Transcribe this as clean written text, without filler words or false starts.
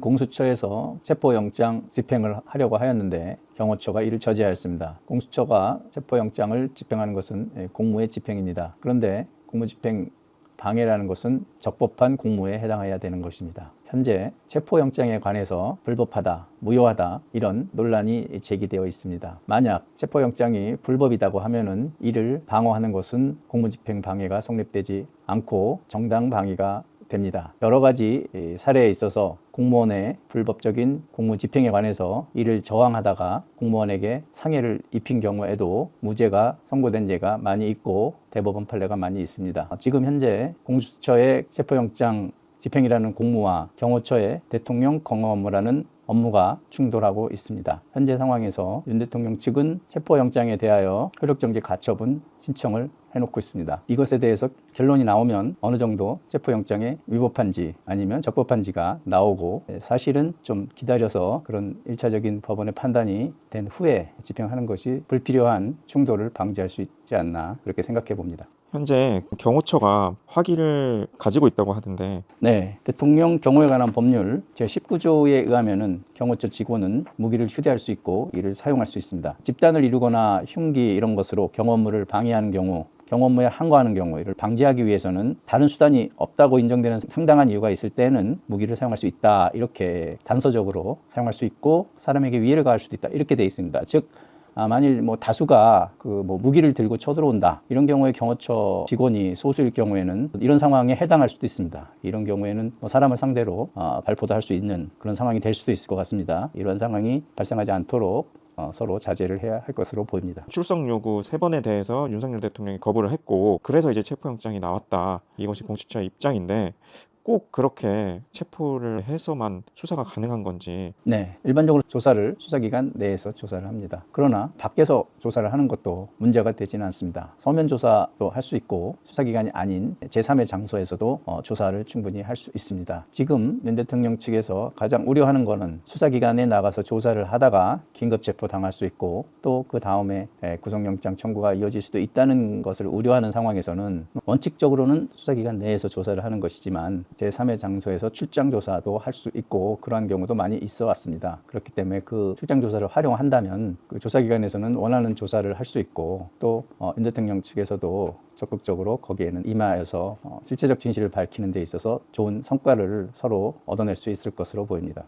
공수처에서 체포영장 집행을 하려고 하였는데 경호처가 이를 저지하였습니다. 공수처가 체포영장을 집행하는 것은 공무의 집행입니다. 그런데 공무집행 방해라는 것은 적법한 공무에 해당해야 되는 것입니다. 현재 체포영장에 관해서 불법하다, 무효하다 이런 논란이 제기되어 있습니다. 만약 체포영장이 불법이라고 하면은 이를 방어하는 것은 공무집행 방해가 성립되지 않고 정당 방위가 됩니다. 여러 가지 사례에 있어서 공무원의 불법적인 공무집행에 관해서 이를 저항하다가 공무원에게 상해를 입힌 경우에도 무죄가 선고된 예가 많이 있고 대법원 판례가 많이 있습니다. 지금 현재 공수처의 체포영장 집행이라는 공무와 경호처의 대통령 검거 업무라는 업무가 충돌하고 있습니다. 현재 상황에서 윤 대통령 측은 체포영장에 대하여 효력정지 가처분 신청을 해놓고 있습니다. 이것에 대해서 결론이 나오면 어느 정도 체포영장에 위법한지 아니면 적법한지가 나오고 사실은 좀 기다려서 그런 1차적인 법원의 판단이 된 후에 집행하는 것이 불필요한 충돌을 방지할 수 있지 않나 그렇게 생각해 봅니다. 현재 경호처가 화기를 가지고 있다고 하던데. 네, 대통령 경호에 관한 법률 제19조에 의하면은 경호처 직원은 무기를 휴대할 수 있고 이를 사용할 수 있습니다. 집단을 이루거나 흉기 이런 것으로 경호 업무를 방해하는 경우, 경호 업무에 항거하는 경우 이를 방지하기 위해서는 다른 수단이 없다고 인정되는 상당한 이유가 있을 때는 무기를 사용할 수 있다. 이렇게 단서적으로 사용할 수 있고 사람에게 위해를 가할 수도 있다. 이렇게 돼 있습니다. 즉 만일 다수가 무기를 들고 쳐들어온다 이런 경우에 경호처 직원이 소수일 경우에는 이런 상황에 해당할 수도 있습니다. 이런 경우에는 사람을 상대로 발포도 할 수 있는 그런 상황이 될 수도 있을 것 같습니다. 이런 상황이 발생하지 않도록 서로 자제를 해야 할 것으로 보입니다. 출석 요구 3번에 대해서 윤석열 대통령이 거부를 했고 그래서 이제 체포영장이 나왔다. 이것이 공수처의 입장인데 꼭 그렇게 체포를 해서만 수사가 가능한 건지. 네, 일반적으로 조사를 수사기관 내에서 조사를 합니다. 그러나 밖에서 조사를 하는 것도 문제가 되지는 않습니다. 서면 조사도 할 수 있고 수사기관이 아닌 제3의 장소에서도 조사를 충분히 할 수 있습니다. 지금 윤 대통령 측에서 가장 우려하는 것은 수사기관에 나가서 조사를 하다가 긴급체포 당할 수 있고 또 그 다음에 구속영장 청구가 이어질 수도 있다는 것을 우려하는 상황에서는 원칙적으로는 수사기관 내에서 조사를 하는 것이지만 제3의 장소에서 출장 조사도 할 수 있고 그러한 경우도 많이 있어 왔습니다. 그렇기 때문에 그 출장 조사를 활용한다면 그 조사기관에서는 원하는 조사를 할 수 있고 또 윤 대통령 측에서도 적극적으로 거기에는 임하여서 실체적 진실을 밝히는 데 있어서 좋은 성과를 서로 얻어낼 수 있을 것으로 보입니다.